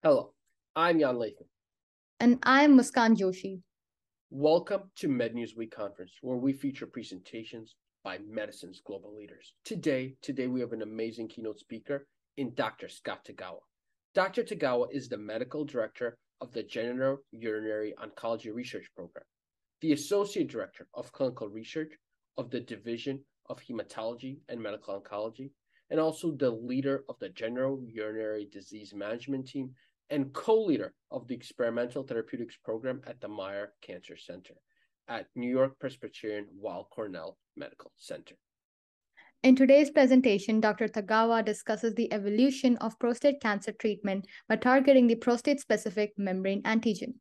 Hello, I'm Jan Lathan. And I'm Muskan Joshi. Welcome to MedNews Week Conference, where we feature presentations by medicine's global leaders. Today we have an amazing keynote speaker in Dr. Scott Tagawa. Dr. Tagawa is the medical director of the Genitourinary Oncology Research Program, the associate director of clinical research of the Division of Hematology and Medical Oncology, and also the leader of the Genitourinary Disease Management Team and co-leader of the Experimental Therapeutics Program at the Meyer Cancer Center at York-Presbyterian-Weill Cornell Medical Center. In today's presentation, Dr. Tagawa discusses the evolution of prostate cancer treatment by targeting the prostate-specific membrane antigen.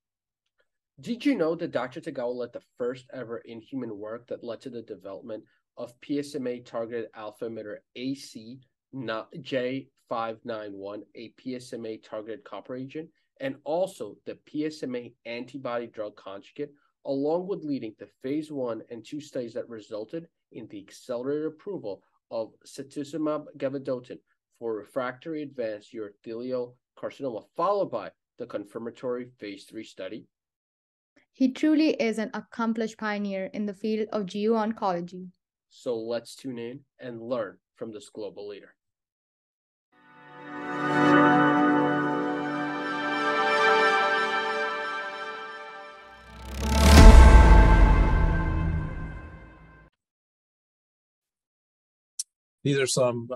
Did you know that Dr. Tagawa led the first ever in-human work that led to the development of PSMA-targeted alpha emitter J591, a PSMA-targeted copper agent, and also the PSMA antibody drug conjugate, along with leading to phase 1 and 2 studies that resulted in the accelerated approval of cetuximab vedotin for refractory advanced urothelial carcinoma, followed by the confirmatory phase 3 study? He truly is an accomplished pioneer in the field of geo-oncology. So let's tune in and learn from this global leader. These are some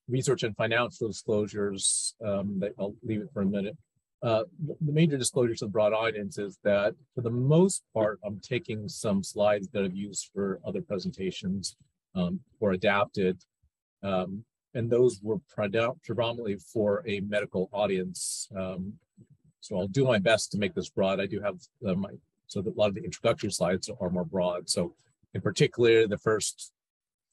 research and financial disclosures that I'll leave it for a minute. The major disclosures of broad audience is that for the most part, I'm taking some slides that I've used for other presentations or adapted, and those were predominantly for a medical audience. So I'll do my best to make this broad. I do have so that a lot of the introductory slides are more broad. So in particular, the first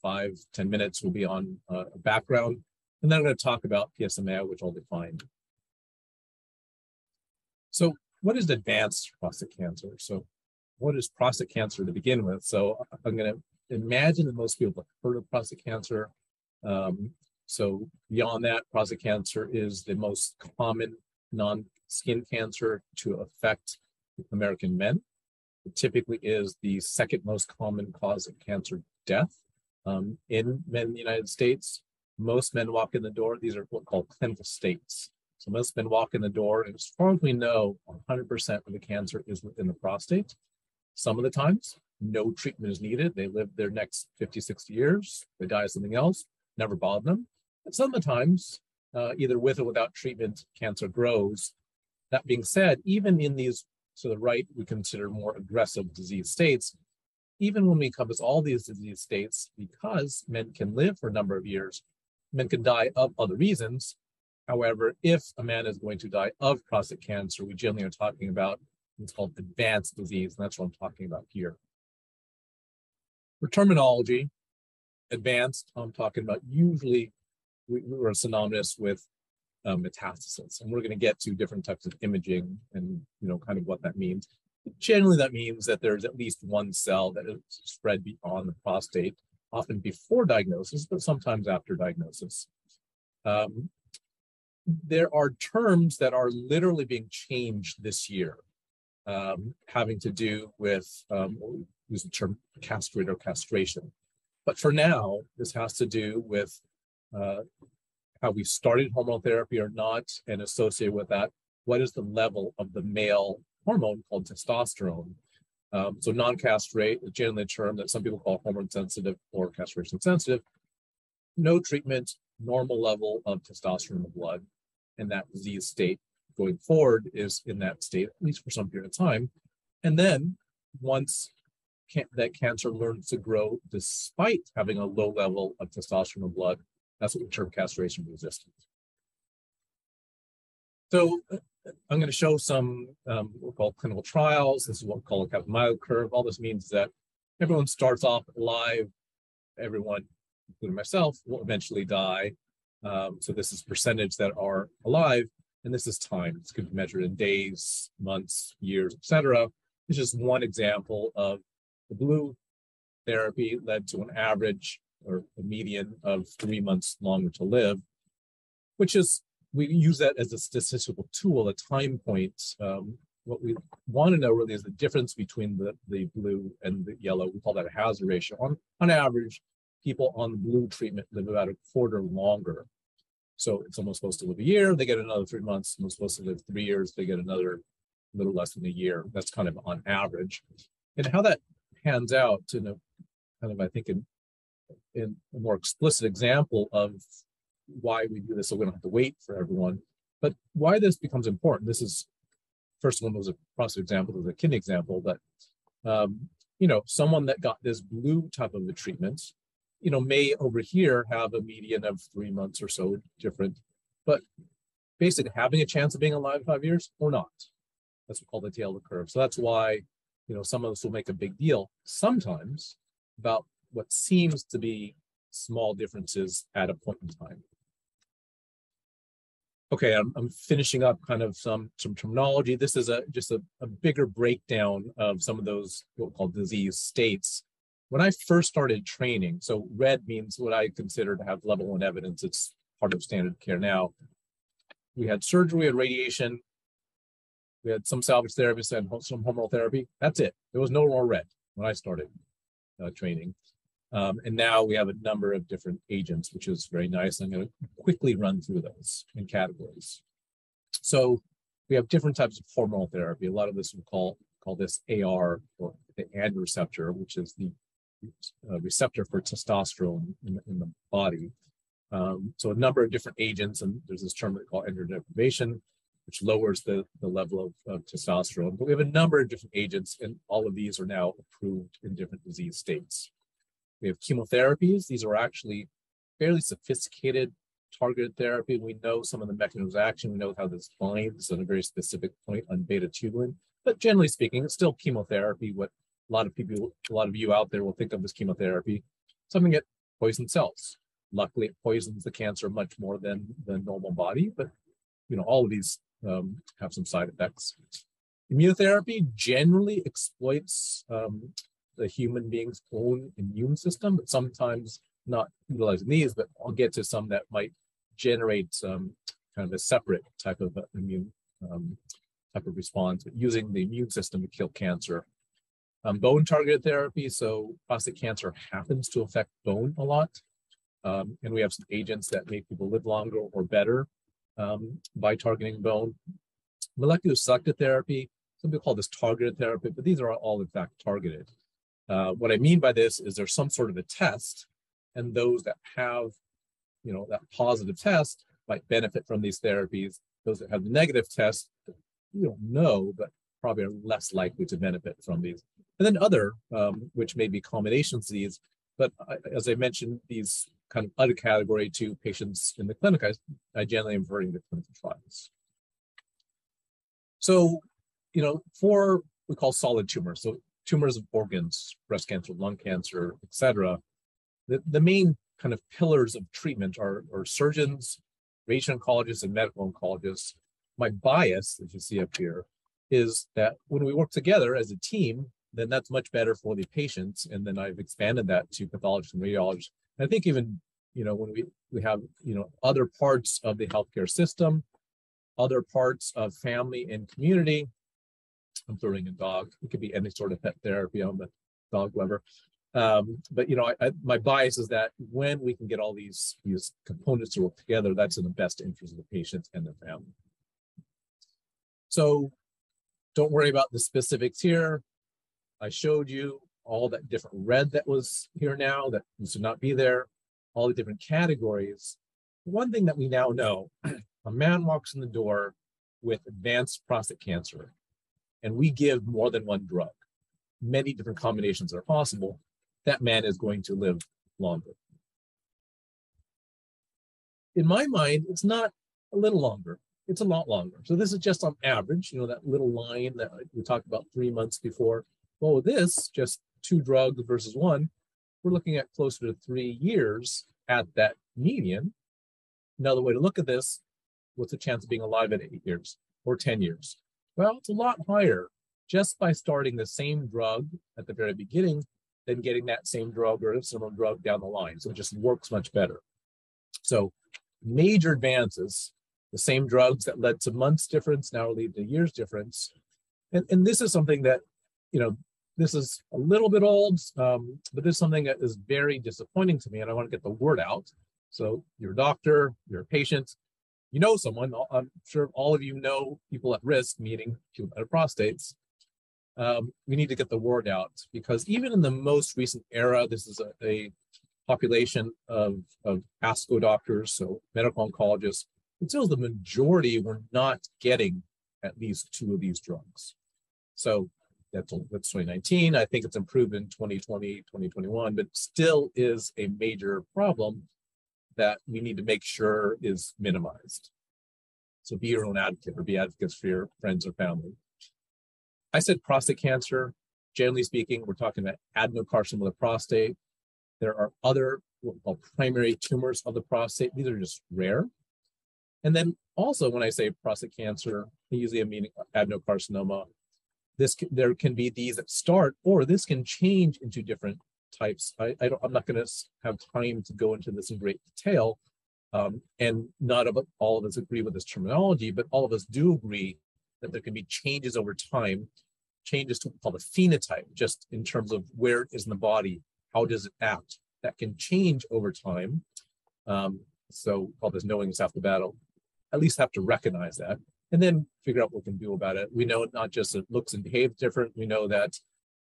5-10 minutes will be on a background, and then I'm going to talk about PSMA, which I'll define. So what is advanced prostate cancer? So what is prostate cancer to begin with? So I'm going to imagine that most people have heard of prostate cancer. So beyond that, prostate cancer is the most common non-skin cancer to affect American men. It typically is the second most common cause of cancer death in men in the United States. Most men walk in the door. These are what are called clinical states. So most men walk in the door, and as far as we know, 100% of the cancer is within the prostate. Some of the times, no treatment is needed. They live their next 50, 60 years. They die of something else, never bothered them. And some of the times, either with or without treatment, cancer grows. That being said, even in these, to the right, we consider more aggressive disease states, even when we encompass all these disease states, because men can live for a number of years, men can die of other reasons. However, if a man is going to die of prostate cancer, we generally are talking about what's called advanced disease, and that's what I'm talking about here. For terminology, advanced, I'm talking about usually we're synonymous with metastasis, and we're going to get to different types of imaging and kind of what that means. Generally, that means that there's at least one cell that is spread beyond the prostate, often before diagnosis, but sometimes after diagnosis. There are terms that are literally being changed this year, having to do with, use the term castrate or castration. But for now, this has to do with how we started hormone therapy or not, and associated with that, what is the level of the male hormone called testosterone. So non-castrate is generally a term that some people call hormone sensitive or castration sensitive. No treatment, normal level of testosterone in the blood, and that disease state going forward is in that state, at least for some period of time. And then once that cancer learns to grow despite having a low level of testosterone in the blood, that's what we term castration resistant. So I'm going to show some what we call clinical trials. This is what we call a Kaplan-Meier curve. All this means is that everyone starts off alive. Everyone, including myself, will eventually die. So this is percentage that are alive, and this is time. It's going to be measured in days, months, years, etc. It's just one example of the blue therapy led to an average or a median of 3 months longer to live, which is we use that as a statistical tool, a time point. What we want to know really is the difference between the blue and the yellow. We call that a hazard ratio. On average, people on the blue treatment live about a quarter longer. So if someone's supposed to live a year, they get another 3 months. Someone's supposed to live 3 years, they get another little less than a year. That's kind of on average. And how that pans out in a kind of, I think, in a more explicit example of why we do this, so we don't have to wait for everyone, but why this becomes important. This is, first one was a prostate example, was a kidney example, but someone that got this blue type of a treatment, may over here have a median of 3 months or so different, but basically having a chance of being alive 5 years or not. That's what we call the tail of the curve. So that's why, some of us will make a big deal sometimes about what seems to be small differences at a point in time. Okay, I'm finishing up kind of some terminology. This is just a bigger breakdown of some of those what we call disease states. When I first started training, so red means what I consider to have level 1 evidence. It's part of standard care now. We had surgery, we had radiation, we had some salvage therapy, and some hormonal therapy. That's it. There was no more red when I started training. And now we have a number of different agents, which is very nice. I'm going to quickly run through those in categories. So we have different types of hormonal therapy. A lot of this we call this AR, or the androgen receptor, which is the receptor for testosterone in the body. So a number of different agents, and there's this term they call androgen deprivation, which lowers the level of testosterone. But we have a number of different agents, and all of these are now approved in different disease states. We have chemotherapies. These are actually fairly sophisticated targeted therapy. We know some of the mechanisms of action. We know how this binds at a very specific point on beta tubulin. But generally speaking, it's still chemotherapy. What a lot of you out there will think of as chemotherapy, something that poisons cells. Luckily, it poisons the cancer much more than the normal body. But all of these have some side effects. Immunotherapy generally exploits the human being's own immune system, but sometimes not utilizing these, but I'll get to some that might generate some kind of a separate type of immune type of response, but using the immune system to kill cancer. Bone targeted therapy, so prostate cancer happens to affect bone a lot. And we have some agents that make people live longer or better by targeting bone. Molecular selective therapy, some people call this targeted therapy, but these are all in fact targeted. What I mean by this is there's some sort of a test, and those that have, that positive test might benefit from these therapies. Those that have the negative test, we don't know, but probably are less likely to benefit from these. And then other, which may be combinations of these, but as I mentioned, these kind of other category to patients in the clinic, I generally am referring to clinical trials. So, for we call solid tumors, so tumors of organs, breast cancer, lung cancer, et cetera, the main kind of pillars of treatment are surgeons, radiation oncologists, and medical oncologists. My bias, as you see up here, is that when we work together as a team, then that's much better for the patients. And then I've expanded that to pathologists and radiologists. And I think even, when we have, other parts of the healthcare system, other parts of family and community. I'm throwing a dog. It could be any sort of pet therapy. I'm a dog lover. But my bias is that when we can get all these components to work together, that's in the best interest of the patient and their family. So don't worry about the specifics here. I showed you all that different red that was here now that should not be there, all the different categories. One thing that we now know, a man walks in the door with advanced prostate cancer, and we give more than one drug, many different combinations are possible, that man is going to live longer. In my mind, it's not a little longer, it's a lot longer. So this is just on average, that little line that we talked about 3 months before. Well, with this, just 2 drugs versus 1, we're looking at closer to 3 years at that median. Another way to look at this, what's the chance of being alive at 8 years or 10 years? Well, it's a lot higher just by starting the same drug at the very beginning than getting that same drug or a similar drug down the line. So it just works much better. So major advances The same drugs that led to months difference now lead to years difference. And this is something that, this is a little bit old, but this is something that is very disappointing to me, and I want to get the word out. So you're a doctor, you're a patient, you know someone, I'm sure all of you know people at risk, meaning people that have prostates. We need to get the word out, because even in the most recent era, this is a population of ASCO doctors, so medical oncologists, but still the majority were not getting at least 2 of these drugs. So that's 2019. I think it's improved in 2020, 2021, but still is a major problem that we need to make sure is minimized. So be your own advocate, or be advocates for your friends or family. I said prostate cancer. Generally speaking, we're talking about adenocarcinoma of the prostate. There are other what we call primary tumors of the prostate. These are just rare. And then also, when I say prostate cancer, usually I'm meaning adenocarcinoma. There can be these that start, or this can change into different types. I'm not going to have time to go into this in great detail, and not all of us agree with this terminology, but all of us do agree that there can be changes over time, changes to what we call the phenotype, just in terms of where it is in the body, how does it act. That can change over time. So all this knowing is half the battle. At least have to recognize that, and then figure out what we can do about it. We know not just it looks and behaves different. We know that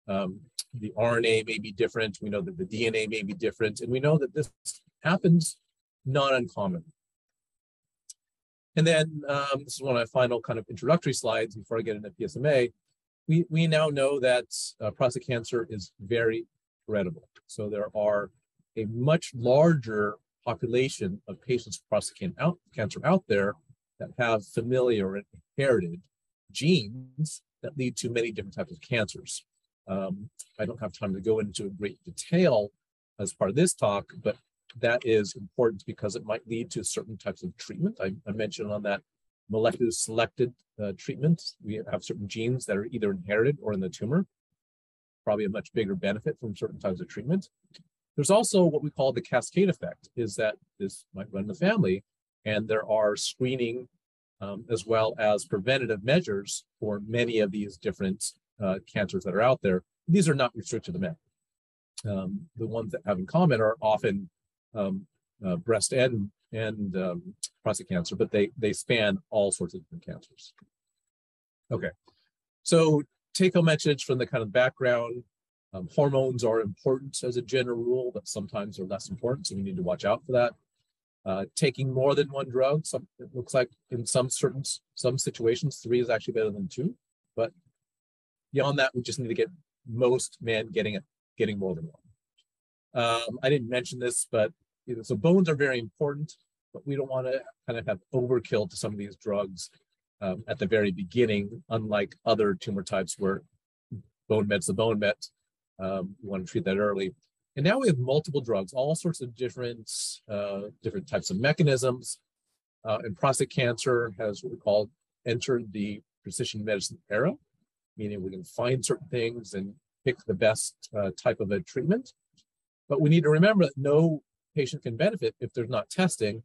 the RNA may be different. We know that the DNA may be different, and we know that this happens not uncommon. And then this is one of my final kind of introductory slides before I get into PSMA. We now know that prostate cancer is very heritable. So there are a much larger population of patients with prostate cancer out there that have familial or inherited genes that lead to many different types of cancers. I don't have time to go into great detail as part of this talk, but that is important because it might lead to certain types of treatment. I mentioned on that molecularly selected treatment, we have certain genes that are either inherited or in the tumor, probably a much bigger benefit from certain types of treatment. There's also what we call the cascade effect, is that this might run in the family, and there are screening as well as preventative measures for many of these different cancers that are out there. These are not restricted to men. The ones that have in common are often breast and prostate cancer, but they span all sorts of different cancers. Okay, so take-home message from the kind of background. Hormones are important as a general rule, but sometimes they're less important, so we need to watch out for that. Taking more than one drug, it looks like in some situations, 3 is actually better than 2, but beyond that, we just need to get most men getting more than 1. I didn't mention this, but so bones are very important, but we don't want to kind of have overkill to some of these drugs at the very beginning, unlike other tumor types where bone met's the bone met. We want to treat that early. And now we have multiple drugs, all sorts of different types of mechanisms. And prostate cancer has what we call entered the precision medicine era, meaning we can find certain things and pick the best type of a treatment. But we need to remember that no patient can benefit if there's not testing.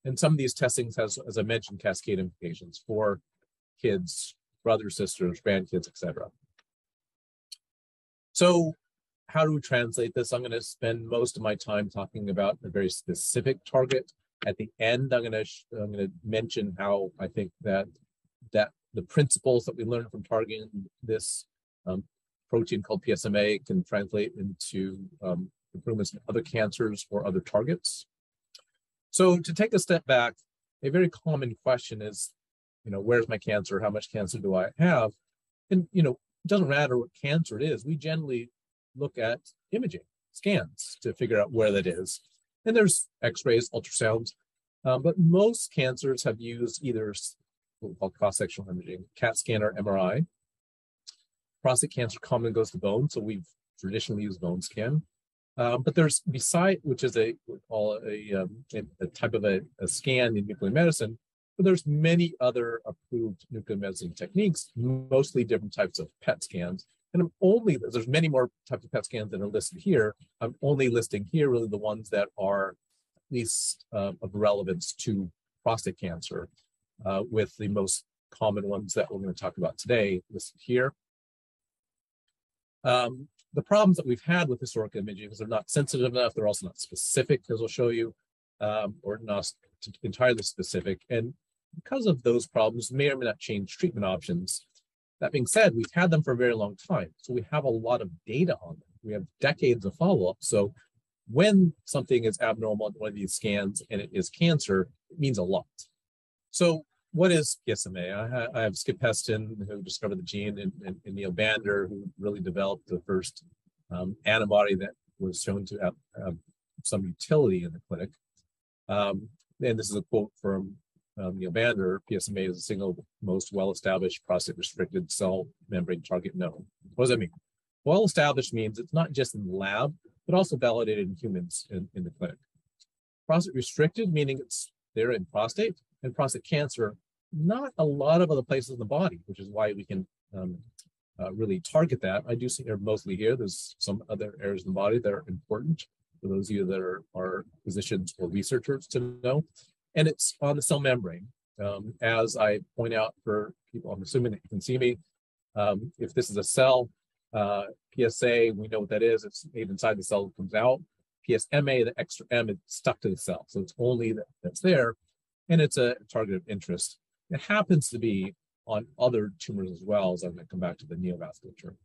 And some of these testings has, as I mentioned, cascade implications for kids, brothers, sisters, grandkids, etc. So how do we translate this? I'm going to spend most of my time talking about a very specific target. At the end, I'm going to mention how I think that the principles that we learned from targeting this protein called PSMA can translate into improvements in other cancers or other targets. So to take a step back, a very common question is, where's my cancer? How much cancer do I have? And, it doesn't matter what cancer it is. We generally look at imaging, scans to figure out where that is. And there's x-rays, ultrasounds, but most cancers have used either what we call cross-sectional imaging, CAT scan or MRI. Prostate cancer commonly goes to bone, so we've traditionally used bone scan. But there's which is a type of a scan in nuclear medicine, but there's many other approved nuclear medicine techniques, mostly different types of PET scans. And there's many more types of PET scans that are listed here. I'm only listing here really the ones that are at least of relevance to prostate cancer. with the most common ones that we're going to talk about today listed here. The problems that we've had with historical imaging is they're not sensitive enough. They're also not specific, as I'll show you, or not entirely specific. And because of those problems, may or may not change treatment options. That being said, we've had them for a very long time. So we have a lot of data on them. We have decades of follow-up. So when something is abnormal in one of these scans and it is cancer, it means a lot. So what is PSMA? I have Skip Heston, who discovered the gene, and Neil Bander, who really developed the first antibody that was shown to have some utility in the clinic. And this is a quote from Neil Bander: PSMA is the single most well-established prostate-restricted cell membrane target known. What does that mean? Well-established means it's not just in the lab, but also validated in humans in the clinic. Prostate-restricted, meaning it's there in prostate, and prostate cancer, not a lot of other places in the body, which is why we can really target that. I do see here mostly here. There's some other areas in the body that are important for those of you that are physicians or researchers to know. And it's on the cell membrane. As I point out for people, I'm assuming that you can see me. If this is a cell, PSA, we know what that is. It's made inside the cell, it comes out. PSMA, the extra M, is stuck to the cell. So it's only that's there, and it's a target of interest. It happens to be on other tumors as well, as I'm going to come back to the neovasculature.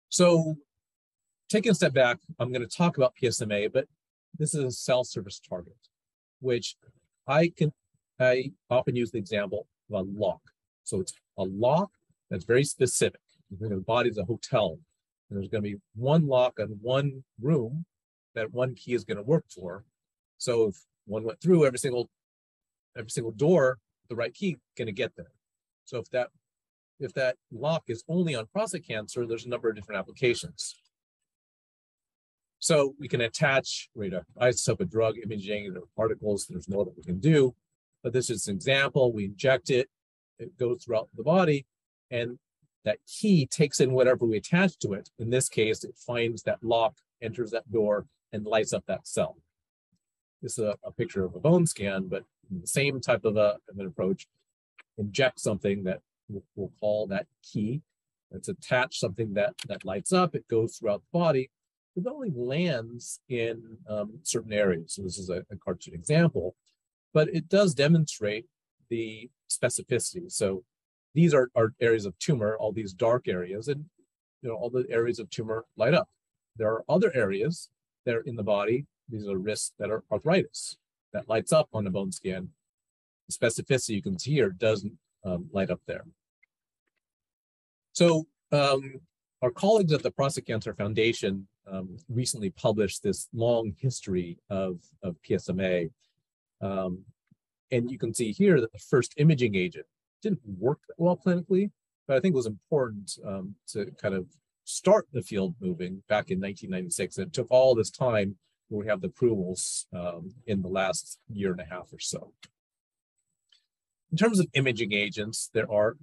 So taking a step back, I'm going to talk about PSMA, but this is a cell surface target, which I often use the example of a lock. So it's a lock that's very specific. The body is a hotel, and there's going to be one lock on one room that one key is going to work for. So if one went through every single door, the right key going to get there. So if that lock is only on prostate cancer, there's a number of different applications. So we can attach radioisotope drug imaging, there are particles, there's more that we can do, but this is an example. We inject it, it goes throughout the body, and that key takes in whatever we attach to it. In this case, it finds that lock, enters that door, and lights up that cell. This is a picture of a bone scan, but the same type of an approach. Inject something that we'll call that key. It's attached something that lights up. It goes throughout the body. It only lands in certain areas. So this is a cartoon example, but it does demonstrate the specificity. So these are areas of tumor, all these dark areas, and all the areas of tumor light up. There are other areas that are in the body. These are risks that are arthritis that lights up on a bone scan. The specificity you can see here doesn't light up there. So our colleagues at the Prostate Cancer Foundation recently published this long history of PSMA. And you can see here that the first imaging agent didn't work that well clinically, but I think it was important to kind of start the field moving back in 1996. And it took all this time where we have the approvals in the last year and a half or so. In terms of imaging agents, there are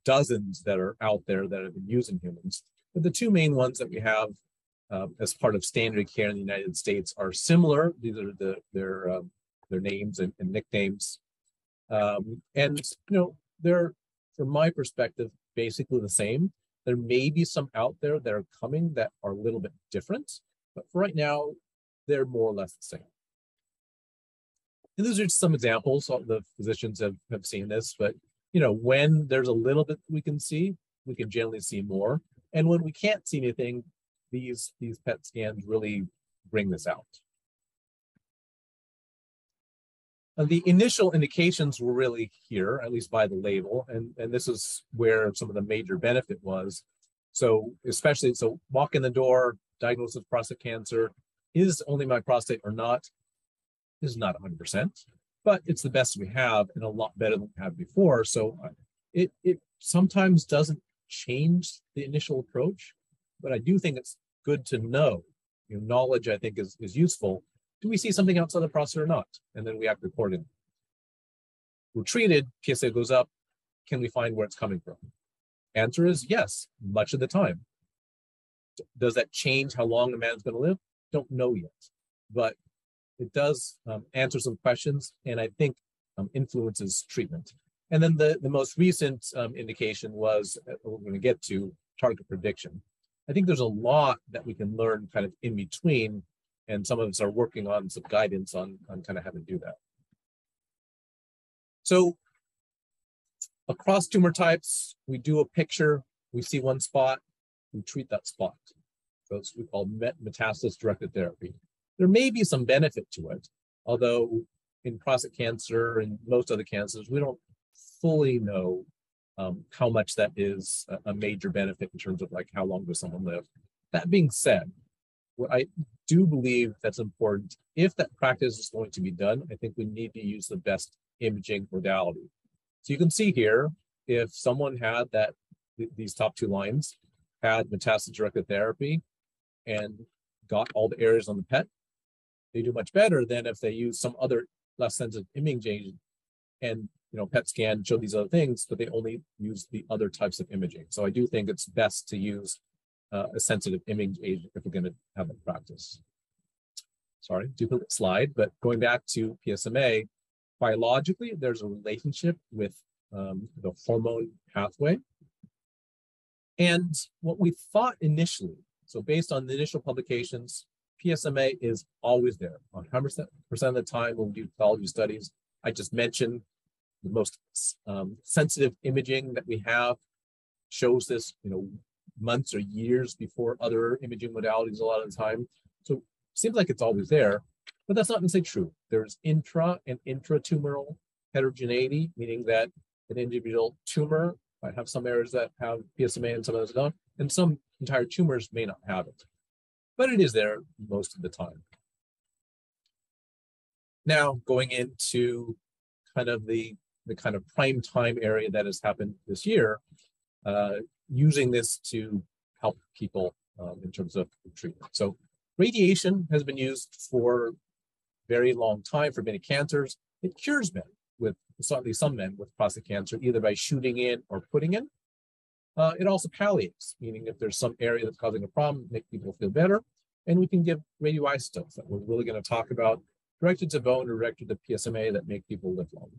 dozens that are out there that have been used in humans. But the two main ones that we have as part of standard care in the United States are similar. These are their names and nicknames. And they're, from my perspective, basically the same. There may be some out there that are coming that are a little bit different, but for right now, they're more or less the same. And those are just some examples. All the physicians have seen this, but when there's a little bit we can see, we can generally see more. And when we can't see anything, these PET scans really bring this out. The initial indications were really here, at least by the label, and this is where some of the major benefit was. So walk in the door, diagnosis of prostate cancer, is only my prostate or not? This is not 100%, but it's the best we have and a lot better than we had before. So it sometimes doesn't change the initial approach, but I do think it's good to know. Knowledge, I think, is useful. Do we see something outside the prostate or not? And then we act accordingly. We're treated, PSA goes up. Can we find where it's coming from? Answer is yes, much of the time. Does that change how long a man's going to live? Don't know yet, but it does answer some questions. And I think influences treatment. And then the most recent indication was, we're going to get to, target prediction. I think there's a lot that we can learn kind of in between, and some of us are working on some guidance on kind of how to do that. So across tumor types, we do a picture, we see one spot, we treat that spot. So it's what we call metastasis-directed therapy. There may be some benefit to it, although in prostate cancer and most other cancers, we don't fully know how much that is a major benefit in terms of like how long does someone live. That being said, what I do believe that's important, if that practice is going to be done, I think we need to use the best imaging modality. So you can see here, if someone had these top two lines, had metastasis-directed therapy and got all the areas on the PET, they do much better than if they use some other less sensitive imaging agent and PET scan showed these other things, but they only use the other types of imaging. So I do think it's best to use a sensitive imaging agent if we're going to have a practice. Sorry, duplicate slide, but going back to PSMA, biologically, there's a relationship with the hormone pathway. And what we thought initially, so based on the initial publications, PSMA is always there. 100% of the time when we do pathology studies, I just mentioned the most sensitive imaging that we have shows this, months or years before other imaging modalities a lot of the time. So it seems like it's always there, but that's not necessarily true. There's intra and intratumoral heterogeneity, meaning that an individual tumor might have some areas that have PSMA and some others don't, and some entire tumors may not have it. But it is there most of the time. Now, going into kind of the kind of prime time area that has happened this year, using this to help people in terms of treatment. So radiation has been used for a very long time for many cancers. It cures men with, certainly some men with prostate cancer, either by shooting in or putting in. It also palliates, meaning if there's some area that's causing a problem, make people feel better. And we can give radioisotopes that we're really going to talk about, directed to bone or directed to PSMA, that make people live longer.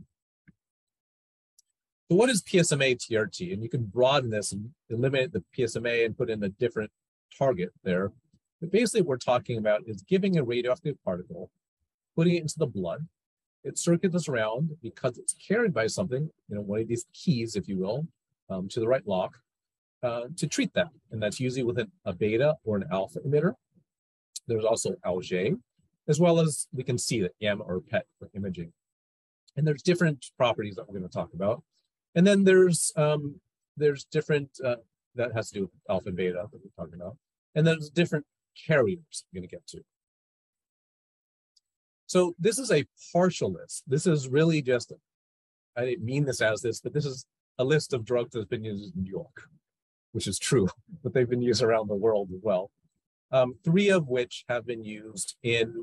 So what is PSMA TRT? And you can broaden this and eliminate the PSMA and put in a different target there. But basically what we're talking about is giving a radioactive particle, putting it into the blood. It circulates around because it's carried by something, one of these keys, if you will, to the right lock, to treat that. And that's usually with a beta or an alpha emitter. There's also Auger, as well as we can see that gamma or PET for imaging. And there's different properties that we're going to talk about. And then there's different, that has to do with alpha and beta that we're talking about. And there's different carriers we're going to get to. So this is a partial list. This is really just, I didn't mean this as this, but this is a list of drugs that's been used in New York, which is true, but they've been used around the world as well. 3 of which have been used in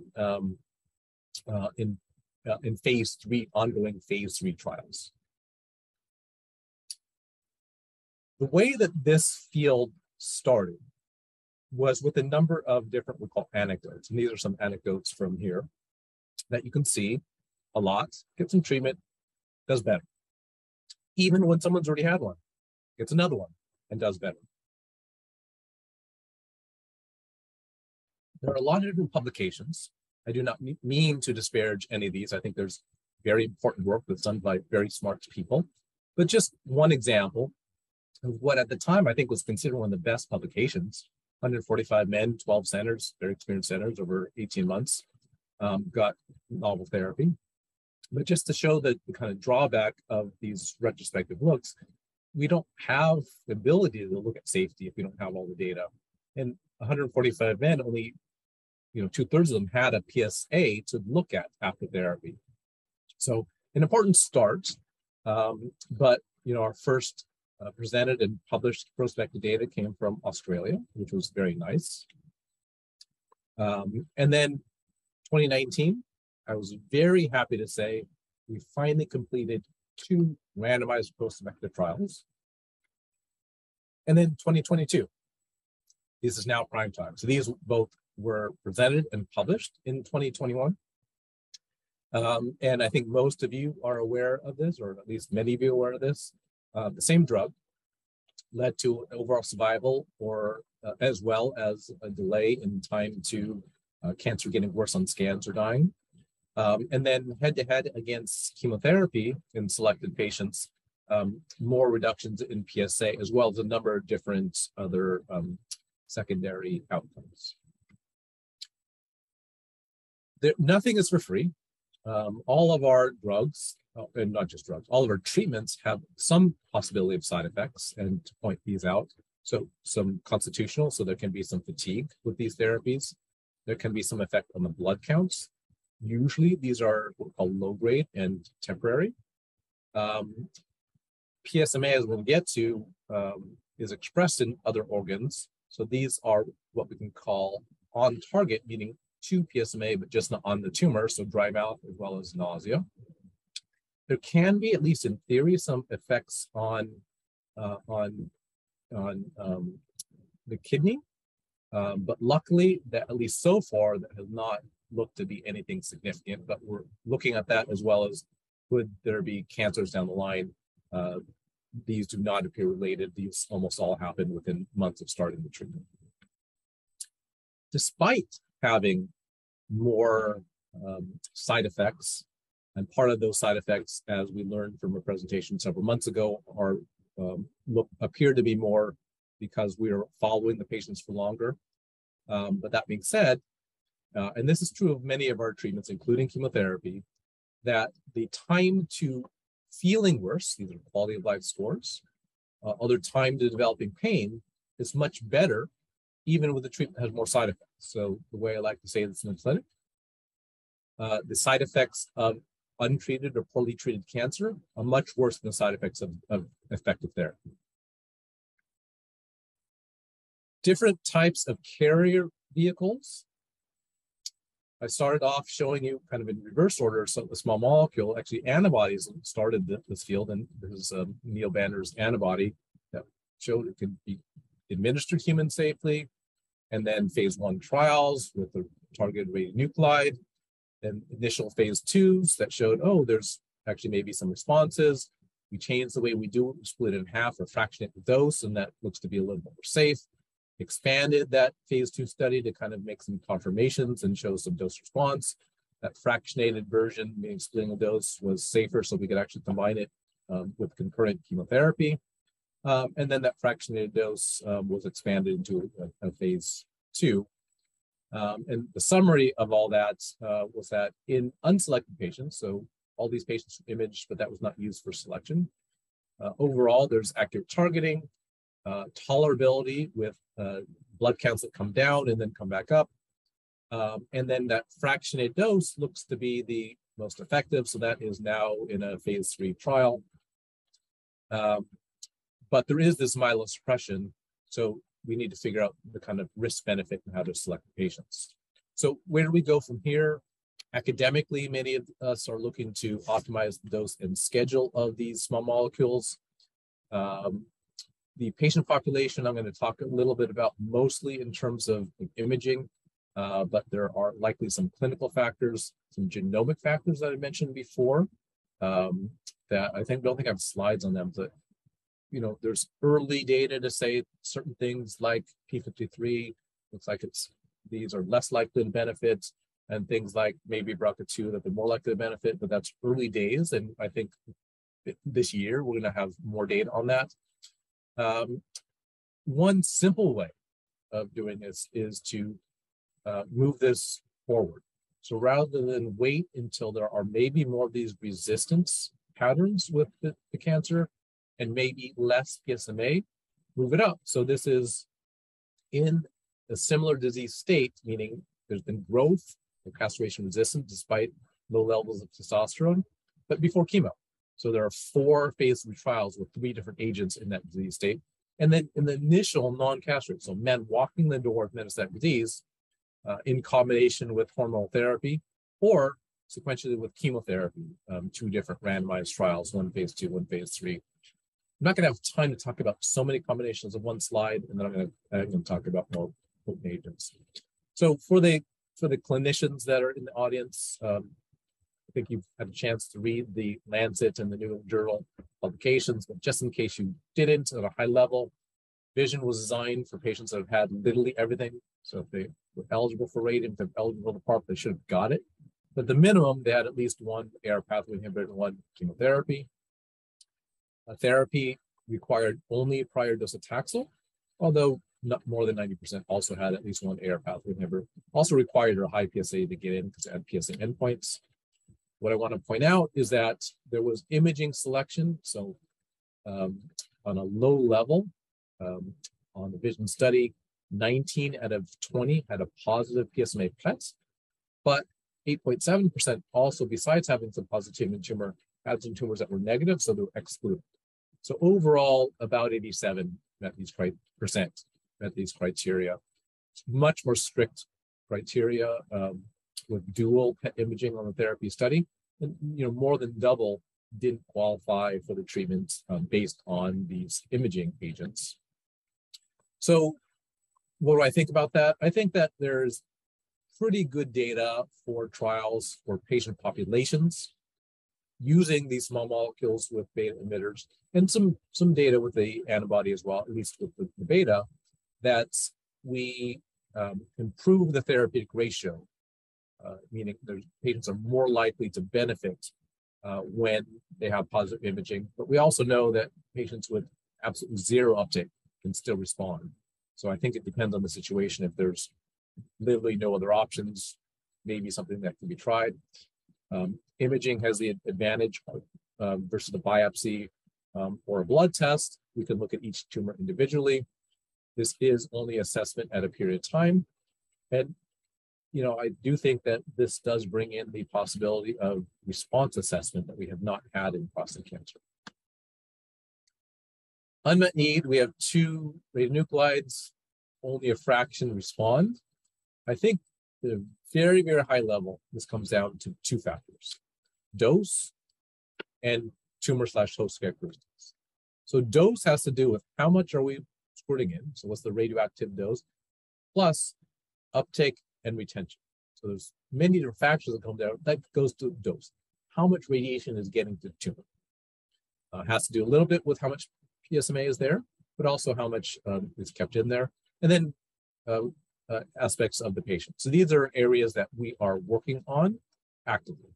phase 3, ongoing phase 3 trials. The way that this field started was with a number of different, we call anecdotes. And these are some anecdotes from here that you can see a lot, get some treatment, does better. Even when someone's already had one, gets another one and does better. There are a lot of different publications. I do not mean to disparage any of these. I think there's very important work that's done by very smart people. But just one example of what at the time I think was considered one of the best publications. 145 men, 12 centers, very experienced centers over 18 months, got novel therapy. But just to show the kind of drawback of these retrospective looks, we don't have the ability to look at safety if we don't have all the data. And 145 men, only 2/3 of them had a PSA to look at after therapy. So an important start, but our first presented and published prospective data came from Australia, which was very nice. And then 2019, I was very happy to say we finally completed 2 randomized prospective trials. And then 2022, this is now prime time. So these both were presented and published in 2021. And I think most of you are aware of this, or at least many of you are aware of this. The same drug led to overall survival, or as well as a delay in time to cancer getting worse on scans or dying. And then head-to-head against chemotherapy in selected patients, more reductions in PSA, as well as a number of different other secondary outcomes. Nothing is for free. All of our drugs, and not just drugs, all of our treatments have some possibility of side effects, and to point these out. So some constitutional, so there can be some fatigue with these therapies. There can be some effect on the blood counts. Usually these are what we call low grade and temporary. PSMA, as we'll get to, is expressed in other organs. So these are what we can call on target, meaning to PSMA, but just not on the tumor, so dry mouth as well as nausea. There can be, at least in theory, some effects on the kidney, but luckily, that at least so far, that has not looked to be anything significant. But we're looking at that, as well as could there be cancers down the line. These do not appear related. These almost all happen within months of starting the treatment. Despite having more side effects, and part of those side effects, as we learned from a presentation several months ago, are appear to be more because we are following the patients for longer. But that being said, and this is true of many of our treatments, including chemotherapy, that the time to feeling worse, these are quality of life scores, other time to developing pain, is much better, even with the treatment that has more side effects. So the way I like to say this in the clinic, the side effects of untreated or poorly treated cancer are much worse than the side effects of effective therapy. Different types of carrier vehicles. I started off showing you kind of in reverse order, so the small molecule, actually antibodies started this field, and this is Neil Banner's antibody that showed it could be administered human safely, and then phase 1 trials with the targeted radionuclide, and initial phase 2s that showed, oh, there's actually maybe some responses. We changed the way we do it, we split it in half or fractionate the dose, and that looks to be a little more safe. Expanded that phase 2 study to kind of make some confirmations and show some dose response. That fractionated version, meaning splitting the dose, was safer, so we could actually combine it with concurrent chemotherapy. And then that fractionated dose was expanded into a phase 2. And the summary of all that was that in unselected patients, so all these patients were imaged, but that was not used for selection. Overall, there's accurate targeting, tolerability with blood counts that come down and then come back up. And then that fractionated dose looks to be the most effective. So that is now in a phase 3 trial. But there is this myelosuppression. So we need to figure out the kind of risk benefit and how to select patients. So where do we go from here? Academically, many of us are looking to optimize the dose and schedule of these small molecules. The patient population, I'm going to talk a little bit about mostly in terms of imaging, but there are likely some clinical factors, some genomic factors that I mentioned before that I don't think I have slides on them, but there's early data to say certain things like P53, looks like these are less likely to benefit, and things like maybe BRCA2 that they're more likely to benefit, but that's early days. And I think this year we're going to have more data on that. One simple way of doing this is to move this forward. So rather than wait until there are maybe more of these resistance patterns with the cancer and maybe less PSMA, move it up. So this is in a similar disease state, meaning there's been growth of castration resistance despite low levels of testosterone, but before chemo. So there are 4 phase 3 trials with 3 different agents in that disease state. And then in the initial non-castrate, so men walking the door of metastatic disease in combination with hormonal therapy or sequentially with chemotherapy, 2 different randomized trials, 1 phase 2, 1 phase 3. I'm not going to have time to talk about so many combinations of one slide, and then I'm going to talk about more potent agents. So for the clinicians that are in the audience, think you've had a chance to read the Lancet and the New England Journal publications, but just in case you didn't, at a high level, vision was designed for patients that have had literally everything. So if they were eligible for radium, if they're eligible for PARP, they should have got it. But the minimum, they had at least one AR pathway inhibitor and one chemotherapy. Therapy required only prior docetaxel, although not more than 90% also had at least one AR pathway inhibitor. Also required a high PSA to get in because it had PSA endpoints. What I want to point out is that there was imaging selection. So on a low level, on the vision study, 19 out of 20 had a positive PSMA PET, but 8.7% also, besides having some positivity in tumor, had some tumors that were negative, so they were excluded. So overall, about 87 met these criteria. It's much more strict criteria with dual PET imaging on the therapy study, and more than double didn't qualify for the treatment based on these imaging agents. So what do I think about that? I think that there's pretty good data for trials for patient populations using these small molecules with beta emitters, and some data with the antibody as well, at least with the beta, that we improve the therapeutic ratio, meaning the patients are more likely to benefit when they have positive imaging. But we also know that patients with absolutely zero uptake can still respond. So I think it depends on the situation. If there's literally no other options, maybe something that can be tried. Imaging has the advantage versus a biopsy or a blood test. We can look at each tumor individually. This is only assessment at a period of time. And, I do think that this does bring in the possibility of response assessment that we have not had in prostate cancer. Unmet need, we have 2 radionuclides, only a fraction respond. I think at a very, very high level, this comes down to 2 factors: dose and tumor/host characteristics. So dose has to do with how much are we squirting in, so what's the radioactive dose, plus uptake and retention. So there's many different factors that come down. That goes to dose. How much radiation is getting to the tumor? Has to do a little bit with how much PSMA is there, but also how much is kept in there. And then aspects of the patient. So these are areas that we are working on actively.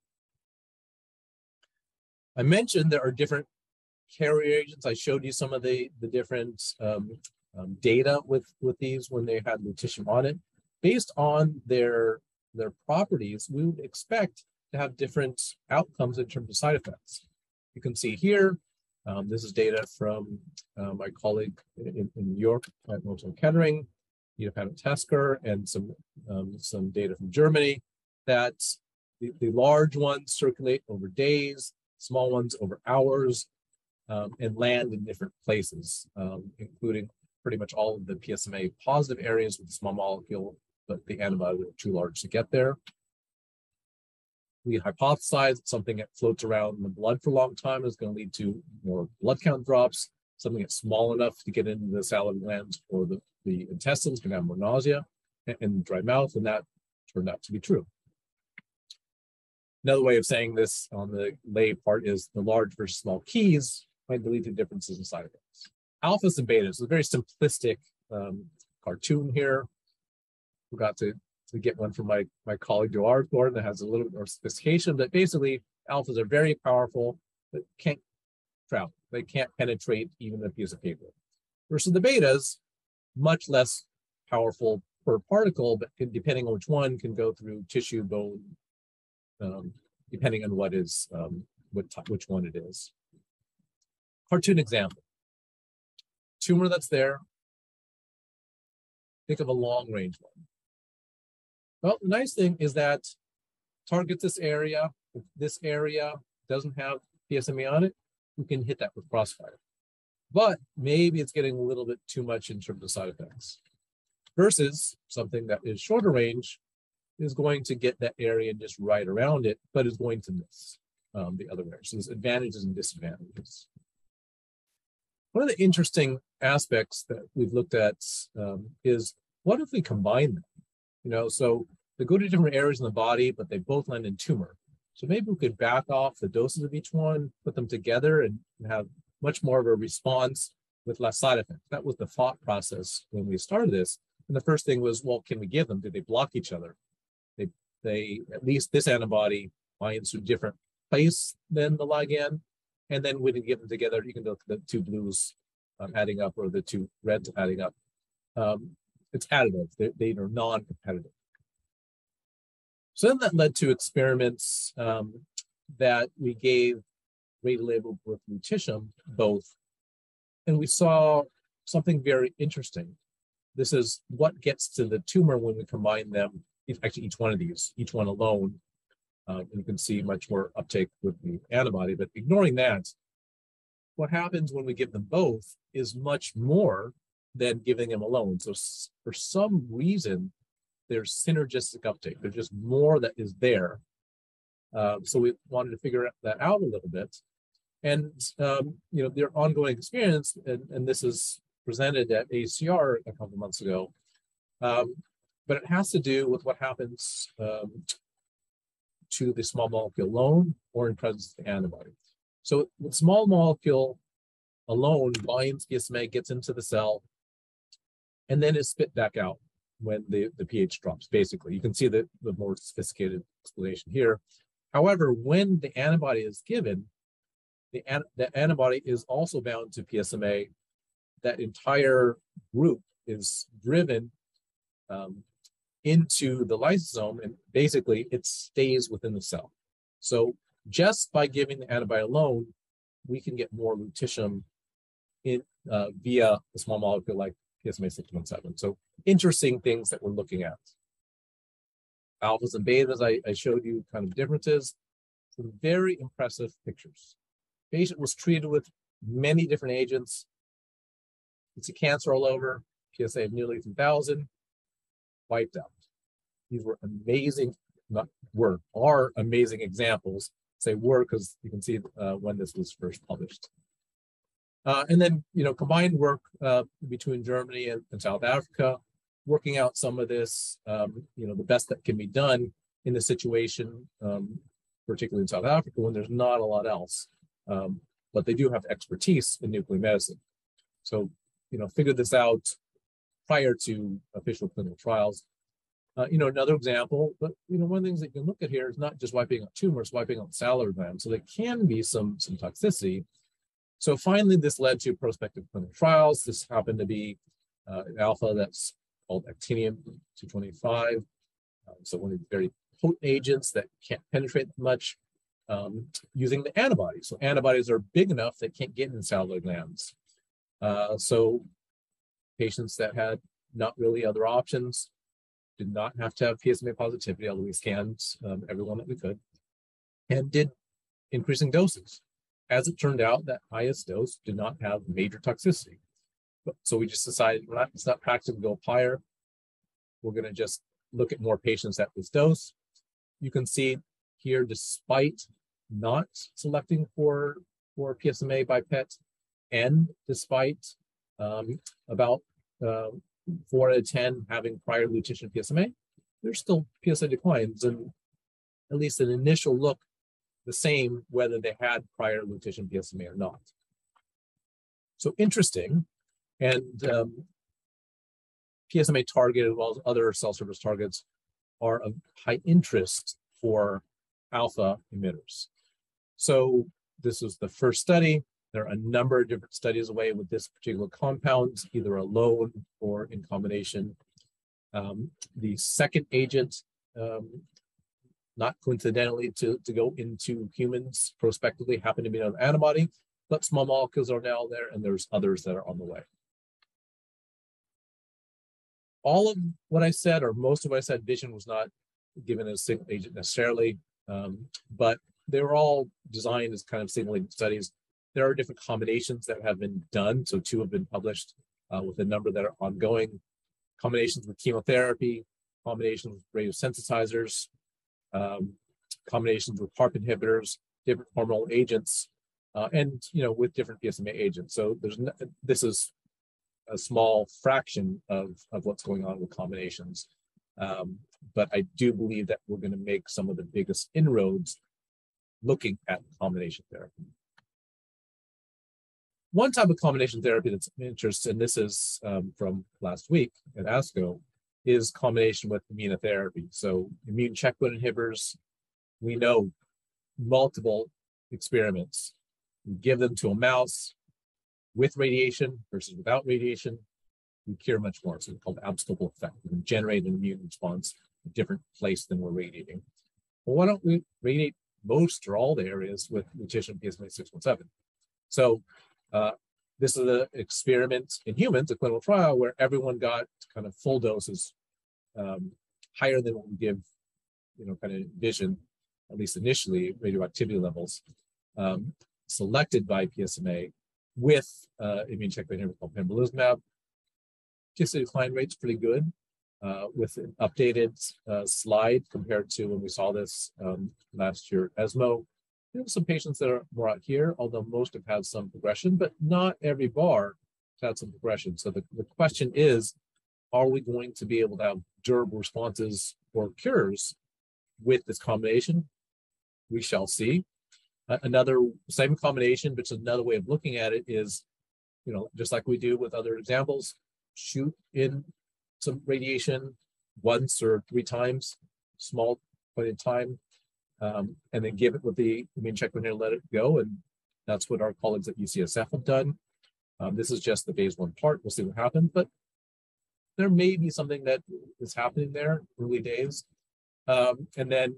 I mentioned there are different carrier agents. I showed you some of the different data with these when they had lutetium on it. Based on their properties, we would expect to have different outcomes in terms of side effects. You can see here, this is data from my colleague in New York at Memorial Kettering, Tasker, and some data from Germany, that the large ones circulate over days, small ones over hours, and land in different places, including pretty much all of the PSMA positive areas with the small molecule, but the antibody are too large to get there. We hypothesize that something that floats around in the blood for a long time is going to lead to more blood count drops. Something that's small enough to get into the salivary glands or the intestines can have more nausea and dry mouth, and that turned out to be true. Another way of saying this on the lay part is the large versus small keys might lead to differences in side effects. Alphas and betas, a very simplistic cartoon here. Forgot to get one from my colleague Joe Gordon that has a little bit more sophistication, but basically alphas are very powerful, but can't travel. They can't penetrate even a piece of paper. Versus the betas, much less powerful per particle, but depending on which one, can go through tissue, bone, depending on what is which one it is. Cartoon example. Tumor that's there. Think of a long range one. Well, the nice thing is that targets this area. If this area doesn't have PSMA on it, we can hit that with crossfire. But maybe it's getting a little bit too much in terms of side effects. Versus something that is shorter range is going to get that area just right around it, but is going to miss the other area. So there's advantages and disadvantages. One of the interesting aspects that we've looked at is what if we combine them? So they go to different areas in the body, but they both land in tumor. So maybe we could back off the doses of each one, put them together, and have much more of a response with less side effects. That was the thought process when we started this. And the first thing was, well, can we give them? Do they block each other? They at least this antibody binds to a different place than the ligand. And then when you give them together, you can look at the two blues adding up or the two reds adding up. It's additive. They are non-competitive. So then that led to experiments that we gave radiolabeled with lutetium both. And we saw something very interesting. This is what gets to the tumor when we combine them, actually each one of these, each one alone. And you can see much more uptake with the antibody. But ignoring that, what happens when we give them both is much more than giving them alone. So for some reason, there's synergistic uptake. There's just more that is there. So we wanted to figure that out a little bit. And their ongoing experience, and this is presented at ACR a couple months ago, but it has to do with what happens to the small molecule alone or in presence of the antibody. So the small molecule alone binds PSMA, gets into the cell, and then is spit back out when the pH drops, basically. You can see the more sophisticated explanation here. However, when the antibody is given, the antibody is also bound to PSMA. That entire group is driven into the lysosome, and basically it stays within the cell. So just by giving the antibody alone, we can get more lutetium in via a small molecule like PSMA 617. So interesting things that we're looking at. Alphas and betas, I showed you kind of differences. Some very impressive pictures. Patient was treated with many different agents. It's a cancer all over, PSA of nearly 3,000, wiped out. These were amazing, are amazing examples. Say were because you can see when this was first published. And then, combined work between Germany and South Africa, working out some of this, the best that can be done in the situation, particularly in South Africa when there's not a lot else. But they do have expertise in nuclear medicine. So, figured this out prior to official clinical trials. Another example, but one of the things that you can look at here is not just wiping out tumors, wiping out salivary glands. So there can be some toxicity. So finally, this led to prospective clinical trials. This happened to be an alpha that's called actinium-225. So one of the very potent agents that can't penetrate much using the antibodies. So antibodies are big enough they can't get in salivary glands. So patients that had not really other options did not have to have PSMA positivity, although we scanned everyone that we could, and did increasing doses. As it turned out, that highest dose did not have major toxicity. So we just decided it's not practical to go up higher. We're going to just look at more patients at this dose. You can see here, despite not selecting for PSMA by PET, and despite about 4 out of 10 having prior lutetium PSMA, there's still PSA declines, and at least an initial look the same whether they had prior lutetium PSMA or not. So interesting, and PSMA target as well as other cell surface targets are of high interest for alpha emitters. So this was the first study. There are a number of different studies away with this particular compound, either alone or in combination. The second agent, not coincidentally to go into humans prospectively, happened to be an antibody, but small molecules are now there, and there's others that are on the way. All of what I said, or most of what I said, vision was not given as a single agent necessarily, but they were all designed as kind of single agent studies. There are different combinations that have been done. So 2 have been published with a number that are ongoing. Combinations with chemotherapy, combinations with radiosensitizers, combinations with PARP inhibitors, different hormonal agents, and with different PSMA agents. So this is a small fraction of what's going on with combinations. But I do believe that we're going to make some of the biggest inroads looking at combination therapy. One type of combination therapy that's of interest, and this is from last week at ASCO, is combination with immunotherapy. So immune checkpoint inhibitors, we know multiple experiments. We give them to a mouse with radiation versus without radiation, we cure much more. So it's called abscopal effect. We can generate an immune response in a different place than we're radiating. Well, why don't we radiate most or all the areas with lutetium PSMA-617? So this is an experiment in humans, a clinical trial, where everyone got kind of full doses, higher than what we give, kind of envision, at least initially, radioactivity levels, selected by PSMA with immune checkpoint inhibitor called pembrolizumab. PSA decline rate's pretty good, with an updated slide compared to when we saw this last year at ESMO. There are some patients that are more out here, although most have had some progression, but not every bar has had some progression. So the question is, are we going to be able to have durable responses or cures with this combination? We shall see. Another same combination, but it's another way of looking at it is, just like we do with other examples, shoot in some radiation once or 3 times, small point in time, and then give it with the immune checkpoint inhibitor, let it go. And that's what our colleagues at UCSF have done. This is just the phase 1 part. We'll see what happens, but there may be something that is happening there, early days. And then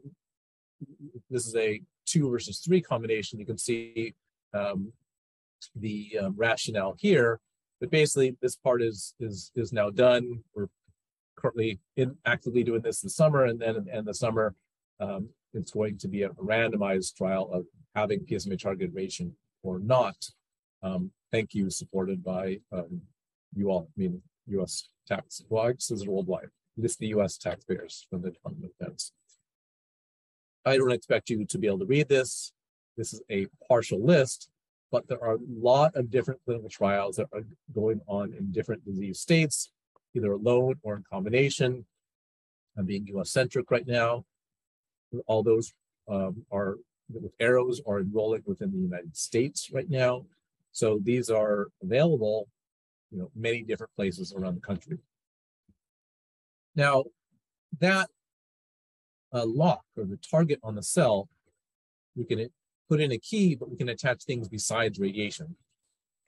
this is a 2 versus 3 combination. You can see the rationale here, but basically this part is now done. We're currently actively doing this summer, and then in the summer, it's going to be a randomized trial of having PSMA targeted radiation or not. Thank you, supported by you all, U.S. tax. Well, this is worldwide. This is the U.S. taxpayers from the Department of Defense. I don't expect you to be able to read this. This is a partial list, but there are a lot of different clinical trials that are going on in different disease states, either alone or in combination. I'm being U.S.-centric right now. All those are with arrows are enrolling within the United States right now. So these are available, many different places around the country. Now, that lock or the target on the cell, we can put in a key, but we can attach things besides radiation.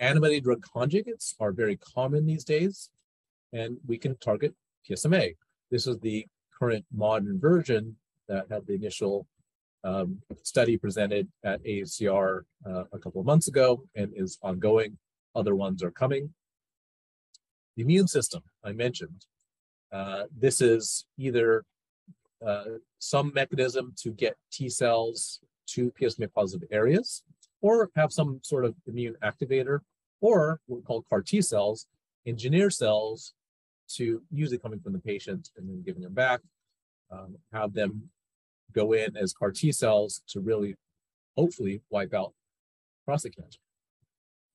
Antibody drug conjugates are very common these days, and we can target PSMA. This is the current modern version that had the initial study presented at AACR a couple of months ago and is ongoing. Other ones are coming. The immune system, I mentioned. This is either some mechanism to get T cells to PSMA positive areas, or have some sort of immune activator, or what we call CAR T cells, engineer cells to usually coming from the patient and then giving them back, have them go in as CAR T cells to really hopefully wipe out prostate cancer.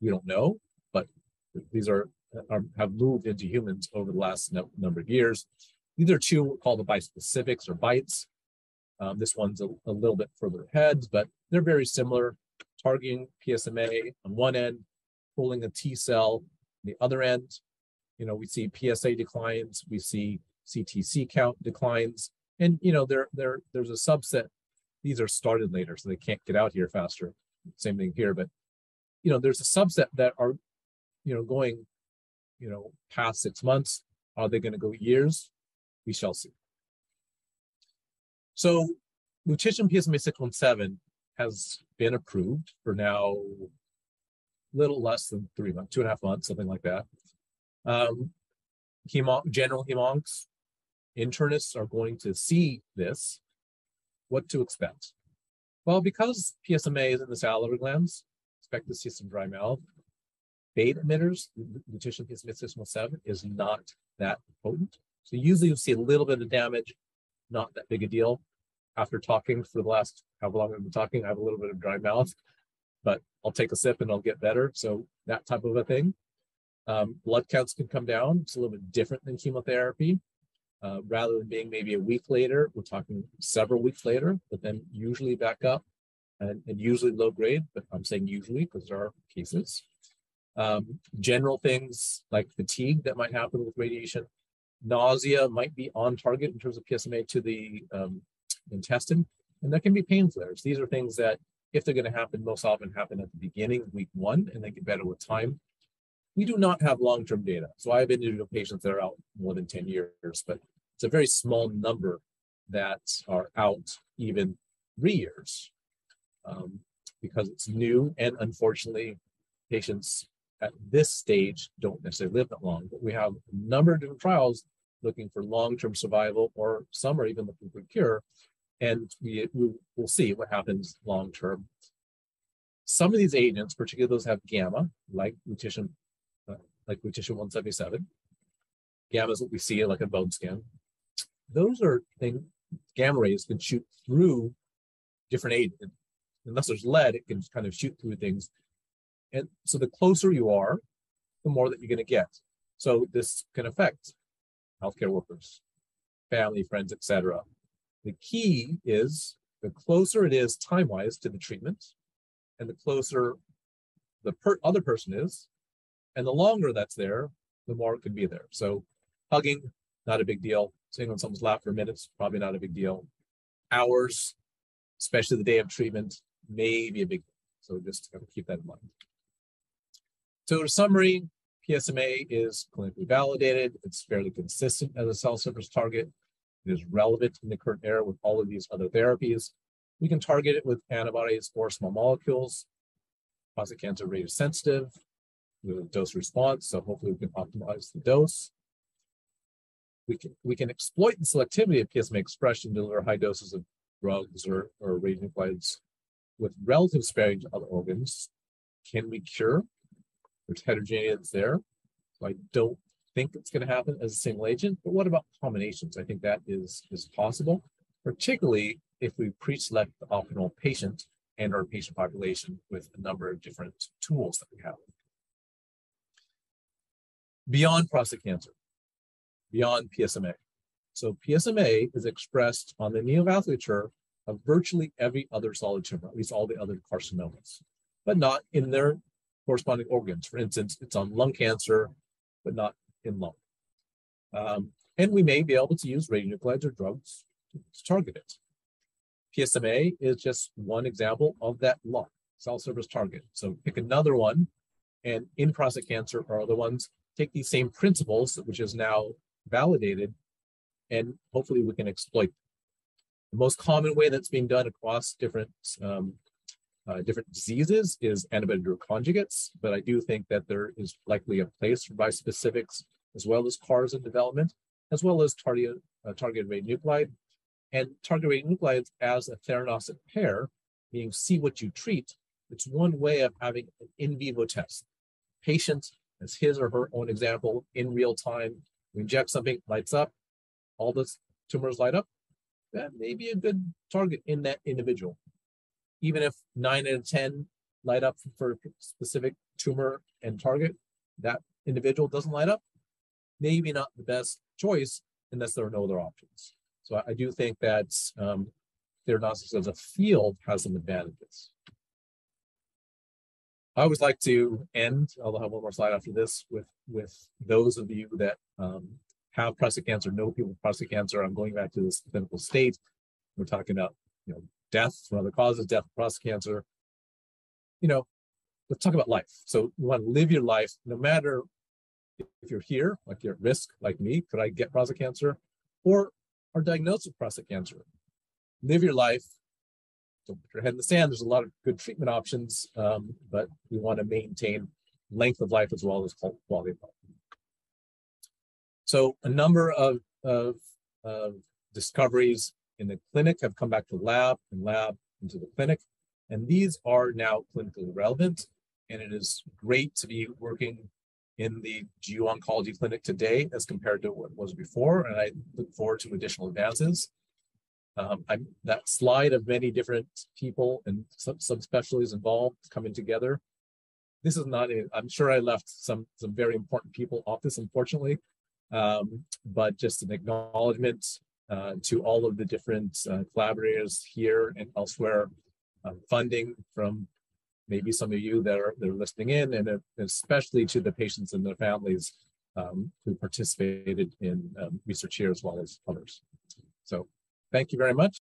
We don't know, but these have moved into humans over the last number of years. These are 2 called the bispecifics or BiTEs. This one's a little bit further ahead, but they're very similar, targeting PSMA on one end, pulling a T cell on the other end. We see PSA declines, we see CTC count declines, and there's a subset. These are started later, so they can't get out here faster. Same thing here, but there's a subset that are going past 6 months. Are they going to go years? We shall see. So lutetium PSMA-617 has been approved for now a little less than 3 months, 2.5 months, something like that. General hemoncs, internists are going to see this. What to expect? Well, because PSMA is in the salivary glands, expect to see some dry mouth. Beta emitters, lutetium PSMA-617 is not that potent. So usually you'll see a little bit of damage, not that big a deal. After talking for the last, however long I've been talking, I have a little bit of dry mouth, but I'll take a sip and I'll get better. So that type of a thing. Blood counts can come down. It's a little bit different than chemotherapy. Rather than being maybe a week later, we're talking several weeks later, but then usually back up. and usually low grade, but I'm saying usually because there are cases. General things like fatigue that might happen with radiation. Nausea might be on target in terms of PSMA to the intestine, and there can be pain flares. These are things that, if they're going to happen, most often happen at the beginning of week 1, and they get better with time. We do not have long-term data. So I have individual patients that are out more than 10 years, but it's a very small number that are out even 3 years because it's new, and unfortunately, patients at this stage don't necessarily live that long. But we have a number of different trials looking for long-term survival, or some are even looking for cure, and we'll see what happens long-term. Some of these agents, particularly those that have gamma, like lutetium 177. Gamma is what we see like a bone scan. Those are things, gamma rays can shoot through different agents. Unless there's lead, it can kind of shoot through things. And so the closer you are, the more that you're going to get. So this can affect healthcare workers, family, friends, etc. The key is the closer it is time-wise to the treatment, and the closer the other person is, and the longer that's there, the more it could be there. So hugging, not a big deal. Sitting on someone's lap for minutes, probably not a big deal. Hours, especially the day of treatment, may be a big deal. So just kind of keep that in mind. So in summary, PSMA is clinically validated. It's fairly consistent as a cell surface target. It is relevant in the current era with all of these other therapies. We can target it with antibodies or small molecules. Prostate cancer rate is sensitive with a dose response, so hopefully we can optimize the dose. We can exploit the selectivity of PSMA expression to deliver high doses of drugs or radionuclides with relative sparing to other organs. Can we cure? There's heterogeneity that's there. So I don't think it's going to happen as a single agent, but what about combinations? I think that is possible, particularly if we pre-select the optimal patient and our patient population with a number of different tools that we have. Beyond prostate cancer, beyond PSMA. So PSMA is expressed on the neovasculature of virtually every other solid tumor, at least all the other carcinomas, but not in their corresponding organs. For instance, it's on lung cancer, but not in lung. And we may be able to use radionuclides or drugs to target it. PSMA is just one example of that lung cell surface target. So pick another one, and in prostate cancer or other ones, take these same principles, which is now validated, and hopefully we can exploit them. The most common way that's being done across different diseases is antibody-drug conjugates, but I do think that there is likely a place for bispecifics as well as CARs in development, as well as targeted radionuclide. And targeted radionuclides as a theranostic pair, meaning see what you treat, it's one way of having an in vivo test. Patient, as his or her own example, in real time, we inject something, lights up, all the tumors light up, that may be a good target in that individual. Even if 9 out of 10 light up for a specific tumor and target, that individual doesn't light up, maybe not the best choice unless there are no other options. So I do think that theranostics as a field has some advantages. I always like to end, I'll have one more slide after this, with those of you that have prostate cancer, know people with prostate cancer. I'm going back to this clinical state. We're talking about, death from other causes, death from prostate cancer. Let's talk about life. So you want to live your life, no matter if you're here, like you're at risk, like me, could I get prostate cancer, or are diagnosed with prostate cancer? Live your life. Don't put your head in the sand. There's a lot of good treatment options, but we want to maintain length of life as well as quality of life. So a number of discoveries in the clinic have come back to lab and lab into the clinic, and these are now clinically relevant. And it is great to be working in the GU Oncology clinic today as compared to what it was before, and I look forward to additional advances. That slide of many different people and subspecialties involved coming together. This is not I'm sure I left some very important people off this, unfortunately, but just an acknowledgement to all of the different collaborators here and elsewhere. funding from maybe some of you that are listening in, and especially to the patients and their families who participated in research here as well as others. So thank you very much.